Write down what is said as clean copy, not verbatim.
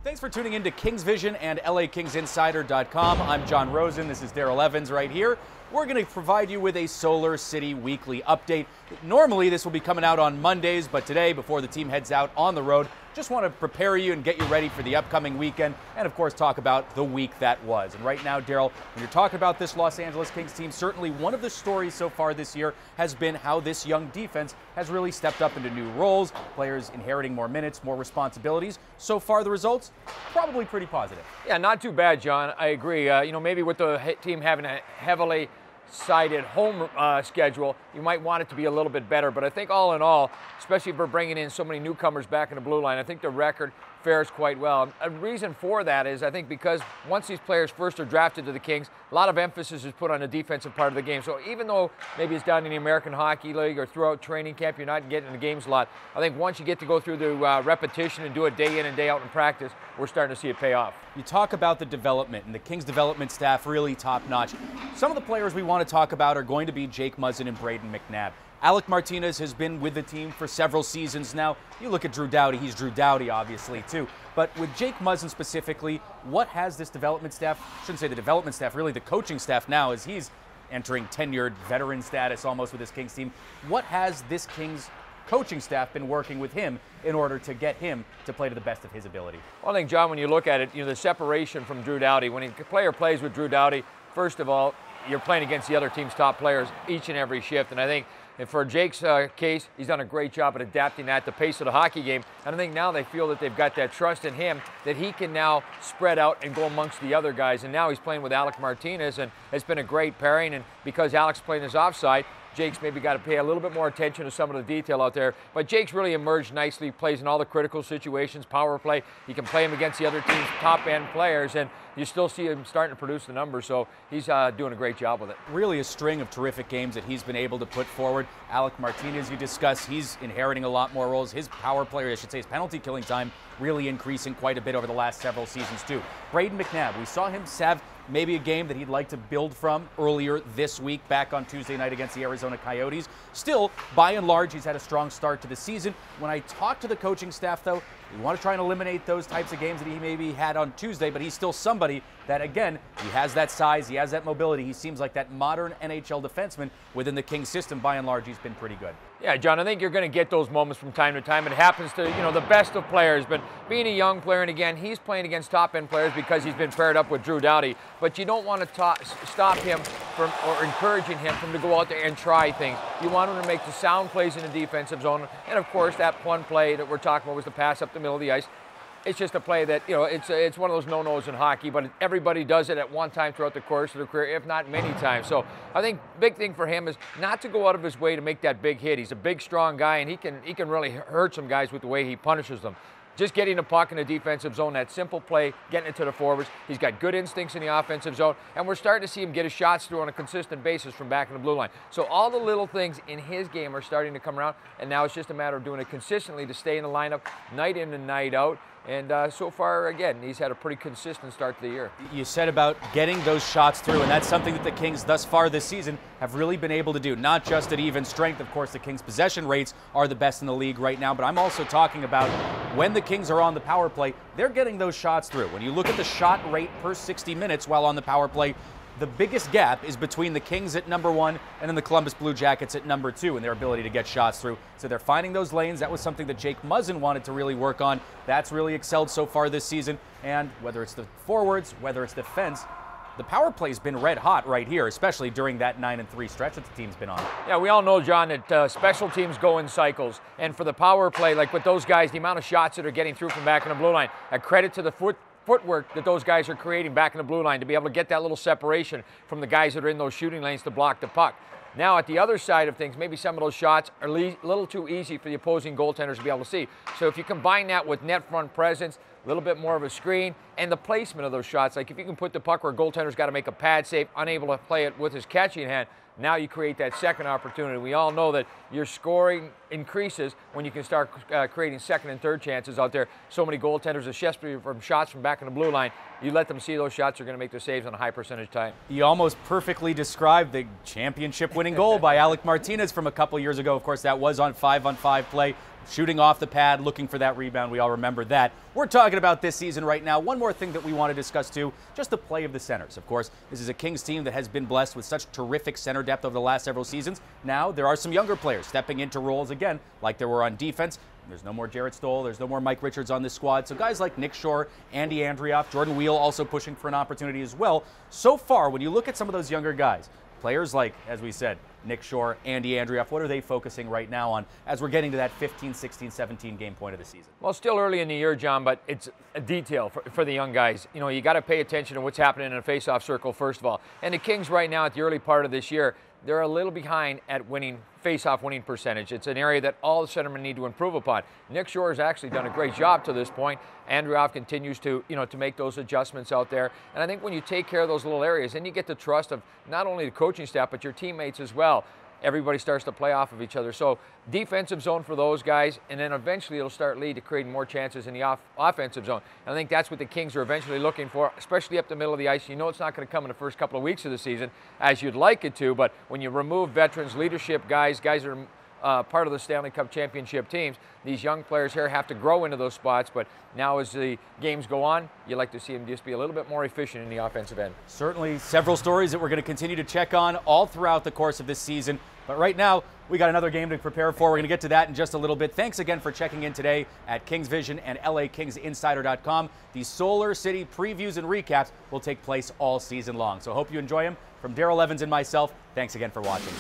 Thanks for tuning in to Kings Vision and LAKingsInsider.com. I'm John Rosen. This is Daryl Evans right here. We're going to provide you with a Solar City weekly update. Normally, this will be coming out on Mondays, but today, before the team heads out on the road, just want to prepare you and get you ready for the upcoming weekend and, of course, talk about the week that was. And right now, Daryl, when you're talking about this Los Angeles Kings team, certainly one of the stories so far this year has been how this young defense has really stepped up into new roles, players inheriting more minutes, more responsibilities. So far, the results, probably pretty positive. Yeah, not too bad, John. I agree. Maybe with the team having a heavily sided home schedule, you might want it to be a little bit better. But I think all in all, especially if we're bringing in so many newcomers back in the blue line, I think the record fares quite well. A reason for that is, I think, because once these players first are drafted to the Kings, a lot of emphasis is put on the defensive part of the game. So even though maybe it's down in the American Hockey League or throughout training camp, you're not getting in the games a lot, I think once you get to go through the repetition and do it day in and day out in practice, we're starting to see it pay off. You talk about the development, and the Kings development staff really top-notch. Some of the players we want to talk about are going to be Jake Muzzin and Brayden McNabb. Alec Martinez has been with the team for several seasons now. You look at Drew Doughty, he's Drew Doughty obviously too. But with Jake Muzzin specifically, what has this development staff, I shouldn't say the development staff, really the coaching staff now, as he's entering tenured veteran status almost with this Kings team, what has this Kings coaching staff been working with him in order to get him to play to the best of his ability? Well, I think, John, when you look at it, the separation from Drew Doughty, when a player plays with Drew Doughty, first of all, you're playing against the other team's top players each and every shift. And I think for Jake's case, he's done a great job at adapting that to the pace of the hockey game. And I think now they feel that they've got that trust in him that he can now spread out and go amongst the other guys. And now he's playing with Alec Martinez, and it's been a great pairing. And because Alec's playing his offside, Jake's maybe got to pay a little bit more attention to some of the detail out there. But Jake's really emerged nicely, plays in all the critical situations, power play. He can play him against the other team's top-end players, and you still see him starting to produce the numbers. So he's doing a great job with it. Really a string of terrific games that he's been able to put forward. Alec Martinez, you discussed, he's inheriting a lot more roles. His power play, or I should say his penalty killing time, really increasing quite a bit over the last several seasons too. Brayden McNabb, we saw him have maybe a game that he'd like to build from earlier this week back on Tuesday night against the Arizona Coyotes. Still, by and large, he's had a strong start to the season. When I talk to the coaching staff, though, we want to try and eliminate those types of games that he maybe had on Tuesday, but he's still somebody that, again, he has that size, he has that mobility. He seems like that modern NHL defenseman within the Kings system. By and large, he's been pretty good. Yeah, John, I think you're going to get those moments from time to time. It happens to, the best of players. But being a young player, and again, he's playing against top-end players because he's been paired up with Drew Doughty. But you don't want to stop him from, or encouraging him from to go out there and try things. You want him to make the sound plays in the defensive zone. And, of course, that one play that we're talking about was the pass up the middle of the ice. It's just a play that, it's one of those no-nos in hockey, but everybody does it at one time throughout the course of their career, if not many times. So I think big thing for him is not to go out of his way to make that big hit. He's a big, strong guy, and he can really hurt some guys with the way he punishes them. Just getting the puck in the defensive zone, that simple play, getting it to the forwards. He's got good instincts in the offensive zone, and we're starting to see him get his shots through on a consistent basis from back in the blue line. So all the little things in his game are starting to come around, and now it's just a matter of doing it consistently to stay in the lineup night in and night out. And so far, again, he's had a pretty consistent start to the year. You said about getting those shots through, and that's something that the Kings thus far this season have really been able to do. Not just at even strength. Of course, the Kings' possession rates are the best in the league right now, but I'm also talking about when the Kings are on the power play, they're getting those shots through. When you look at the shot rate per 60 minutes while on the power play, the biggest gap is between the Kings at #1 and then the Columbus Blue Jackets at #2 in their ability to get shots through. So they're finding those lanes. That was something that Jake Muzzin wanted to really work on. That's really excelled so far this season. And whether it's the forwards, whether it's defense, the power play's been red hot right here, especially during that 9-3 stretch that the team's been on. Yeah, we all know, John, that special teams go in cycles. And for the power play, like with those guys, the amount of shots that are getting through from back in the blue line, a credit to the footwork that those guys are creating back in the blue line to be able to get that little separation from the guys that are in those shooting lanes to block the puck. Now, at the other side of things, maybe some of those shots are a little too easy for the opposing goaltenders to be able to see. So if you combine that with net front presence, a little bit more of a screen, and the placement of those shots, like if you can put the puck where a goaltender's got to make a pad save, unable to play it with his catching hand, now you create that second opportunity. We all know that your scoring increases when you can start creating second and third chances out there. So many goaltenders, especially from shots from back in the blue line, you let them see those shots, you're going to make the saves on a high percentage time. You almost perfectly described the championship winning goal by Alec Martinez from a couple years ago. Of course, that was on 5-on-5 play. shooting off the pad, looking for that rebound. We all remember that. We're talking about this season right now. One more thing that we want to discuss too, just the play of the centers. Of course, this is a Kings team that has been blessed with such terrific center depth over the last several seasons. Now there are some younger players stepping into roles again, like there were on defense. There's no more Jarrett Stoll. There's no more Mike Richards on this squad. So guys like Nick Shore, Andy Andrioff, Jordan Wheel also pushing for an opportunity as well. So far, when you look at some of those younger guys, players like, as we said, Nick Shore, Andy Andrioff, what are they focusing right now on as we're getting to that 15, 16, 17 game point of the season? Well, still early in the year, John, but it's a detail for the young guys. You know, you got to pay attention to what's happening in a face-off circle, first of all. And the Kings right now at the early part of this year, they're a little behind at winning face-off winning percentage. It's an area that all the centermen need to improve upon. Nick Shore has actually done a great job to this point. Andrioff continues to, to make those adjustments out there. And I think when you take care of those little areas, then you get the trust of not only the coaching staff, but your teammates as well. Everybody starts to play off of each other. So defensive zone for those guys, and then eventually it'll start lead to creating more chances in the offensive zone. And I think that's what the Kings are eventually looking for, especially up the middle of the ice. You know it's not going to come in the first couple of weeks of the season as you'd like it to, but when you remove veterans, leadership guys that are part of the Stanley Cup championship teams, these young players here have to grow into those spots, but now as the games go on, you like to see them just be a little bit more efficient in the offensive end. Certainly several stories that we're going to continue to check on all throughout the course of this season. But right now, we got another game to prepare for. We're going to get to that in just a little bit. Thanks again for checking in today at Kings Vision and LAKingsInsider.com. These Solar City previews and recaps will take place all season long. So hope you enjoy them. From Daryl Evans and myself, thanks again for watching.